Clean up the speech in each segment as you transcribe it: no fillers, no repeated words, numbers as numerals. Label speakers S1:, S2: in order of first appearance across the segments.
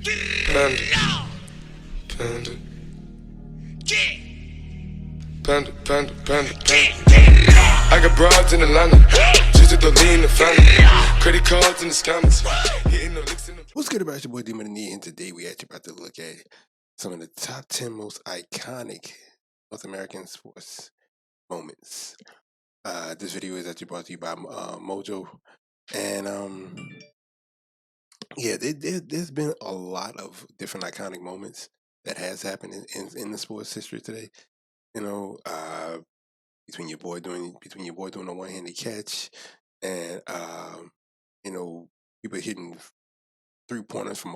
S1: Panda, panda, panda, panda, panda, panda. I got broads in Atlanta, just to the lean the family. Credit cards in the scammers, hitting the licks in the.
S2: What's good about your boy Demon Neeyooo, and today we actually about to look at some of the top 10 most iconic North American sports moments. This video is actually brought to you by Mojo, and yeah, there's been a lot of different iconic moments that has happened in the sports history today. You know, between your boy doing a one-handed catch, and you know, people hitting 3-pointers from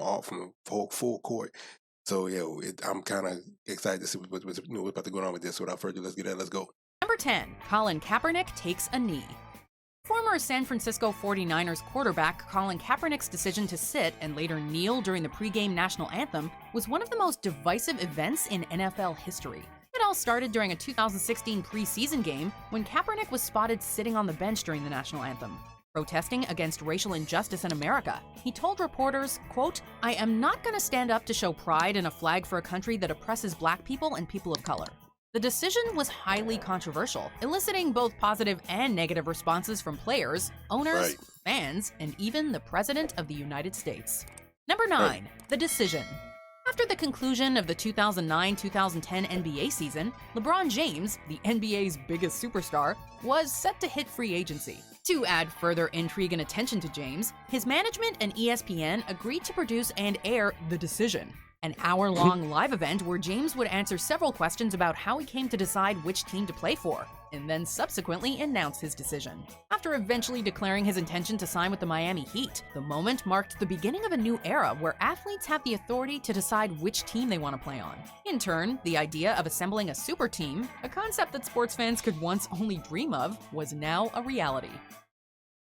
S2: full court. So yeah, I'm kind of excited to see what's about to go on with this. So without further ado, let's go.
S3: Number 10, Colin Kaepernick takes a knee. Former San Francisco 49ers quarterback Colin Kaepernick's decision to sit and later kneel during the pregame national anthem was one of the most divisive events in NFL history. It all started during a 2016 preseason game when Kaepernick was spotted sitting on the bench during the national anthem. Protesting against racial injustice in America, he told reporters, quote, "I am not going to stand up to show pride in a flag for a country that oppresses black people and people of color." The decision was highly controversial, eliciting both positive and negative responses from players, owners, fans, and even the President of the United States. Number 9, the decision. After the conclusion of the 2009-2010 NBA season, LeBron James, the NBA's biggest superstar, was set to hit free agency. To add further intrigue and attention to James, his management and ESPN agreed to produce and air The Decision, an hour-long live event where James would answer several questions about how he came to decide which team to play for, and then subsequently announce his decision. After eventually declaring his intention to sign with the Miami Heat, the moment marked the beginning of a new era where athletes have the authority to decide which team they want to play on. In turn, the idea of assembling a super team, a concept that sports fans could once only dream of, was now a reality.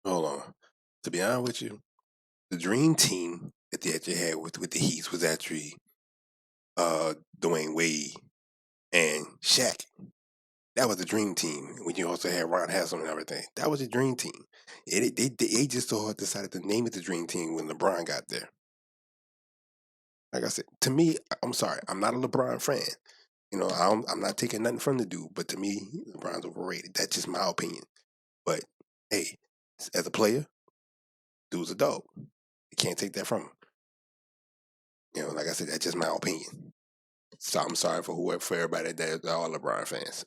S2: Hold on. To be honest with you, the dream team that they actually had with the Heat was actually Dwayne Wade and Shaq. That was the dream team. When you also had Ron Haslam and everything, that was the dream team. They just decided to name it the dream team when LeBron got there. Like I said, to me, I'm sorry, I'm not a LeBron fan. You know, I'm not taking nothing from the dude, but to me, LeBron's overrated. That's just my opinion. But hey, as a player, dude's a dog. You can't take that from him. You know, like I said, that's just my opinion. So I'm sorry for everybody that are all LeBron fans.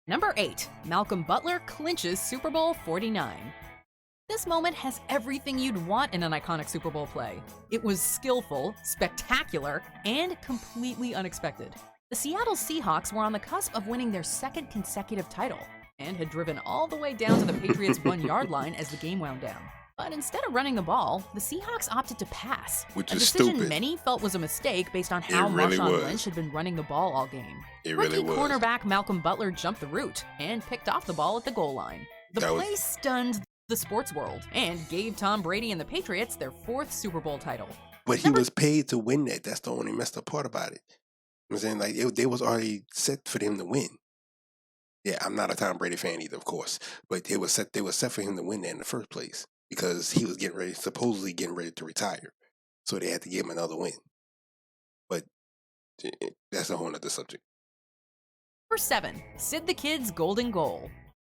S3: Number 8, Malcom Butler clinches Super Bowl 49. This moment has everything you'd want in an iconic Super Bowl play. It was skillful, spectacular, and completely unexpected. The Seattle Seahawks were on the cusp of winning their second consecutive title, and had driven all the way down to the Patriots' 1-yard line as the game wound down. But instead of running the ball, the Seahawks opted to pass,
S2: Which
S3: a
S2: is
S3: decision
S2: stupid.
S3: many felt was a mistake based on how
S2: really
S3: Marshawn
S2: was.
S3: Lynch had been running the ball all game.
S2: Really was.
S3: Cornerback Malcom Butler jumped the route and picked off the ball at the goal line. The play stunned the sports world and gave Tom Brady and the Patriots their 4th Super Bowl title.
S2: But he was paid to win that. That's the only messed up part about it. I'm saying, like, they was already set for them to win. Yeah, I'm not a Tom Brady fan either, of course, but they were set for him to win that in the first place because he was supposedly getting ready to retire. So they had to give him another win. But that's a whole other subject.
S3: Number 7, Sid the Kid's golden goal.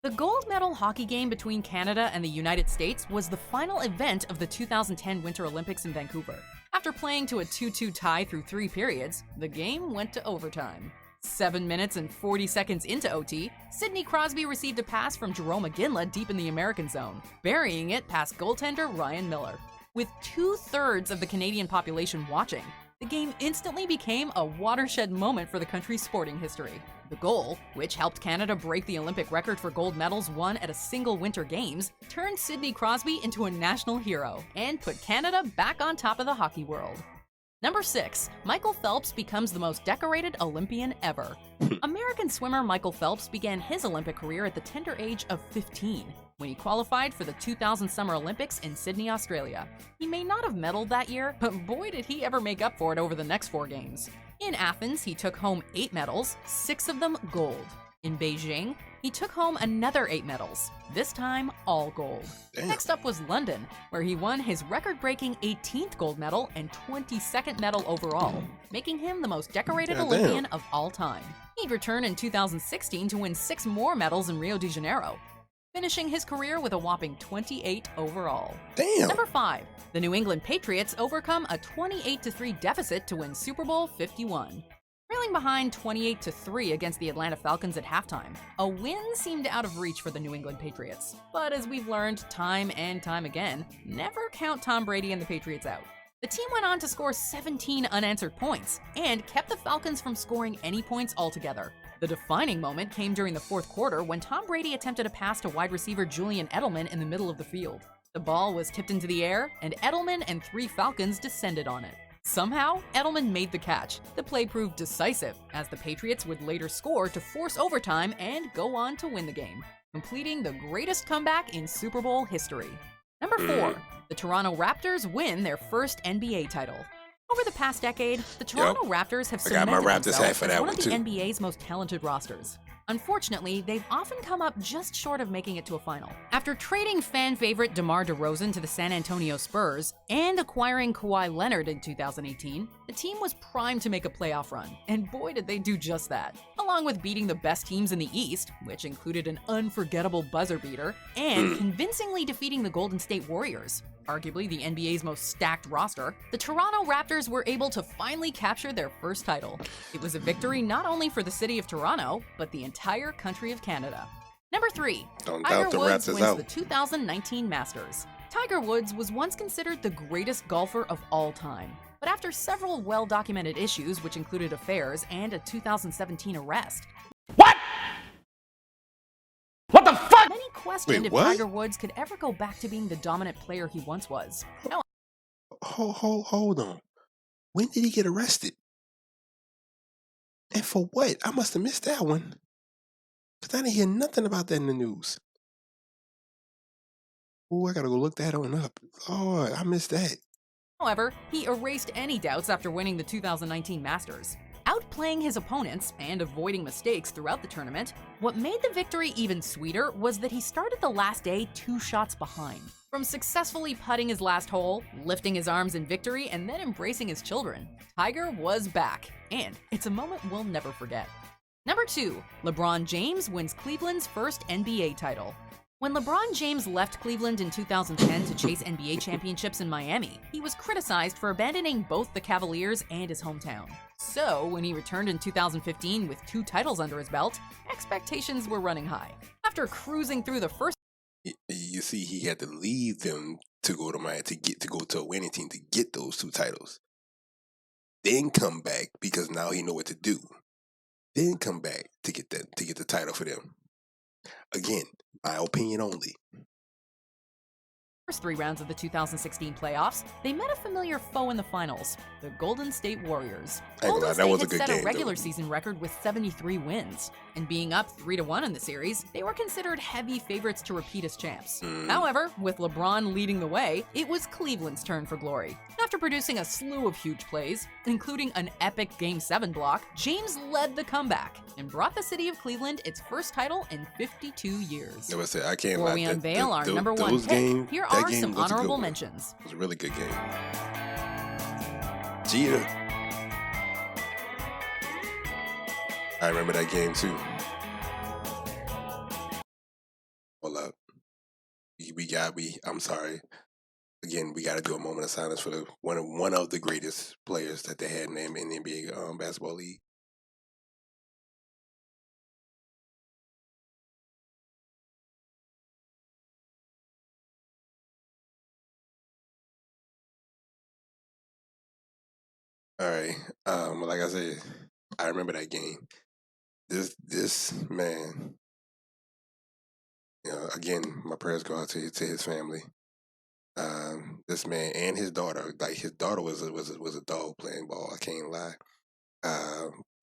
S3: The gold medal hockey game between Canada and the United States was the final event of the 2010 Winter Olympics in Vancouver. After playing to a 2-2 tie through 3 periods, the game went to overtime. 7 minutes and 40 seconds into OT, Sidney Crosby received a pass from Jerome McGinley deep in the American zone, burying it past goaltender Ryan Miller. With 2/3 of the Canadian population watching, the game instantly became a watershed moment for the country's sporting history. The goal, which helped Canada break the Olympic record for gold medals won at a single Winter Games, turned Sidney Crosby into a national hero and put Canada back on top of the hockey world. Number 6, Michael Phelps becomes the most decorated Olympian ever. American swimmer Michael Phelps began his Olympic career at the tender age of 15, when he qualified for the 2000 Summer Olympics in Sydney, Australia. He may not have medaled that year, but boy did he ever make up for it over the next 4 games. In Athens, he took home 8 medals, 6 of them gold. In Beijing, he took home another 8 medals, this time all gold.
S2: Damn.
S3: Next up was London, where he won his record-breaking 18th gold medal and 22nd medal overall, making him the most decorated
S2: Damn.
S3: Olympian of all time. He'd return in 2016 to win 6 more medals in Rio de Janeiro, finishing his career with a whopping 28 overall.
S2: Damn.
S3: Number 5, the New England Patriots overcome a 28-3 deficit to win Super Bowl 51. Trailing behind 28-3 against the Atlanta Falcons at halftime, a win seemed out of reach for the New England Patriots. But as we've learned time and time again, never count Tom Brady and the Patriots out. The team went on to score 17 unanswered points and kept the Falcons from scoring any points altogether. The defining moment came during the fourth quarter when Tom Brady attempted a pass to wide receiver Julian Edelman in the middle of the field. The ball was tipped into the air, and Edelman and 3 Falcons descended on it. Somehow, Edelman made the catch. The play proved decisive, as the Patriots would later score to force overtime and go on to win the game, completing the greatest comeback in Super Bowl history. Number 4, the Toronto Raptors win their first NBA title. Over the past decade, the Toronto Raptors have
S2: I got my
S3: cemented
S2: Raptors
S3: themselves
S2: hat for
S3: as
S2: that
S3: one
S2: one,
S3: of the
S2: too.
S3: NBA's most talented rosters. Unfortunately, they've often come up just short of making it to a final. After trading fan favorite DeMar DeRozan to the San Antonio Spurs and acquiring Kawhi Leonard in 2018, the team was primed to make a playoff run, and boy did they do just that. Along with beating the best teams in the East, which included an unforgettable buzzer beater, and convincingly defeating the Golden State Warriors, arguably the NBA's most stacked roster, the Toronto Raptors were able to finally capture their first title. It was a victory not only for the city of Toronto, but the entire country of Canada. Number 3,
S2: Don't
S3: Tiger
S2: doubt the
S3: Woods
S2: Raptors
S3: wins
S2: out.
S3: the 2019 Masters. Tiger Woods was once considered the greatest golfer of all time. But after several well-documented issues, which included affairs and a 2017 arrest, many questioned
S2: Wait,
S3: if
S2: what?
S3: Tiger Woods could ever go back to being the dominant player he once was. No,
S2: Hold on. When did he get arrested? And for what? I must have missed that one. Because I didn't hear nothing about that in the news. Oh, I gotta go look that one up. Lord, I missed that.
S3: However, he erased any doubts after winning the 2019 Masters. Outplaying his opponents and avoiding mistakes throughout the tournament, what made the victory even sweeter was that he started the last day 2 shots behind. From successfully putting his last hole, lifting his arms in victory, and then embracing his children, Tiger was back, and it's a moment we'll never forget. Number 2, LeBron James wins Cleveland's first NBA title. When LeBron James left Cleveland in 2010 to chase NBA championships in Miami, he was criticized for abandoning both the Cavaliers and his hometown. So, when he returned in 2015 with 2 titles under his belt, expectations were running high. After cruising through the first
S2: You see, he had to leave them to go to Miami to go to a winning team to get those 2 titles. Then come back because now he know what to do. Then come back to get the title for them. Again, my opinion only.
S3: first 3 rounds of the 2016 playoffs, they met a familiar foe in the finals, the Golden State Warriors.
S2: I ain't gonna
S3: Golden
S2: lie,
S3: State
S2: that was a
S3: had
S2: good
S3: set
S2: game,
S3: a regular
S2: though.
S3: season record with 73 wins, and being up 3-1 in the series, they were considered heavy favorites to repeat as champs. However, with LeBron leading the way, it was Cleveland's turn for glory. After producing a slew of huge plays, including an epic Game 7 block, James led the comeback and brought the city of Cleveland its first title in 52 years.
S2: I say, I can't
S3: Before
S2: lie.
S3: we unveil our number 1
S2: those
S3: pick,
S2: game-
S3: here
S2: that
S3: are
S2: game
S3: some
S2: was a good
S3: honorable
S2: one.
S3: mentions.
S2: It was a really good game. Jeter. I remember that game too. Hold up. I'm sorry. Again, we got to do a moment of silence for one of the greatest players that they had in the NBA basketball league. All right. Like I said, I remember that game. This man. You know, again, my prayers go out to his family. This man and his daughter, like his daughter was a dog playing ball. I can't lie.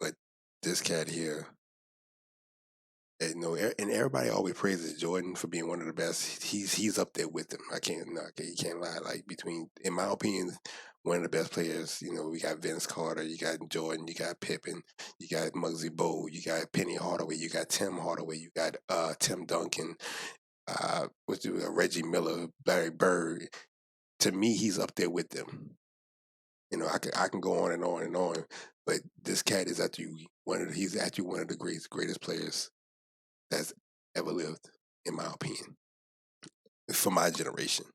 S2: But this cat here, and, and everybody always praises Jordan for being one of the best. He's up there with him. You can't lie. Like in my opinion, one of the best players. You know, we got Vince Carter, you got Jordan, you got Pippen, you got Muggsy Bogues, you got Penny Hardaway, you got Tim Hardaway, you got Tim Duncan, Reggie Miller, Barry Bird. To me, he's up there with them. You know, I can go on and on and on, but this cat is actually he's actually one of the greatest players that's ever lived, in my opinion, for my generation.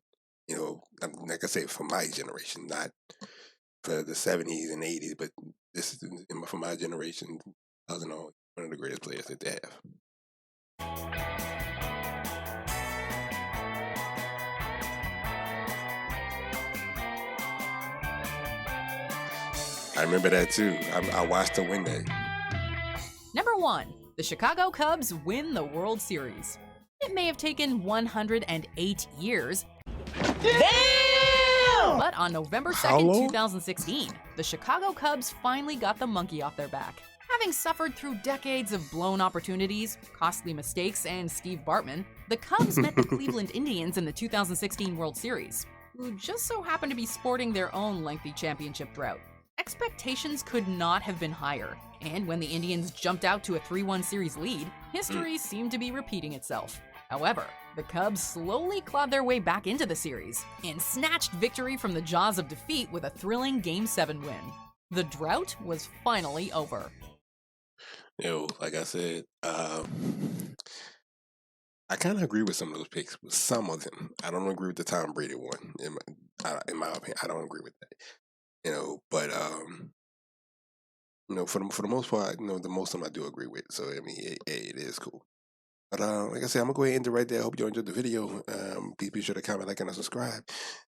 S2: You know, like I say, for my generation, not for the 70s and 80s, but this is for my generation. I don't know, one of the greatest players that they have. I remember that too. I watched her win that.
S3: Number 1. The Chicago Cubs win the World Series. It may have taken 108 years, but on November 2nd, 2016, the Chicago Cubs finally got the monkey off their back. Having suffered through decades of blown opportunities, costly mistakes, and Steve Bartman, the Cubs met the Cleveland Indians in the 2016 World Series, who just so happened to be sporting their own lengthy championship drought. Expectations could not have been higher, and when the Indians jumped out to a 3-1 series lead, history seemed to be repeating itself. However, the Cubs slowly clawed their way back into the series and snatched victory from the jaws of defeat with a thrilling Game 7 win. The drought was finally over.
S2: Like I said, I kind of agree with some of those picks. With some of them, I don't agree with the Tom Brady one. In my opinion, I don't agree with that. But for the most part, the most of them I do agree with. So I mean, it is cool. But like I said, I'm gonna go ahead and end it right there. I hope you enjoyed the video. Please be sure to comment, like, and subscribe.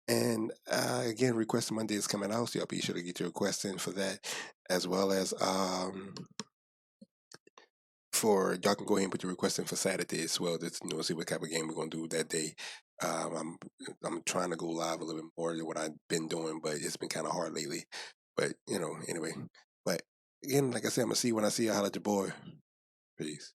S2: And again, Request Monday is coming out, so y'all be sure to get your requests in for that, as well as for y'all can go ahead and put your request in for Saturday as well. Just see what type of game we're gonna do that day. I'm trying to go live a little bit more than what I've been doing, but it's been kind of hard lately. But anyway. But again, like I said, I'm gonna see you when I see you. Holla at your boy. Peace.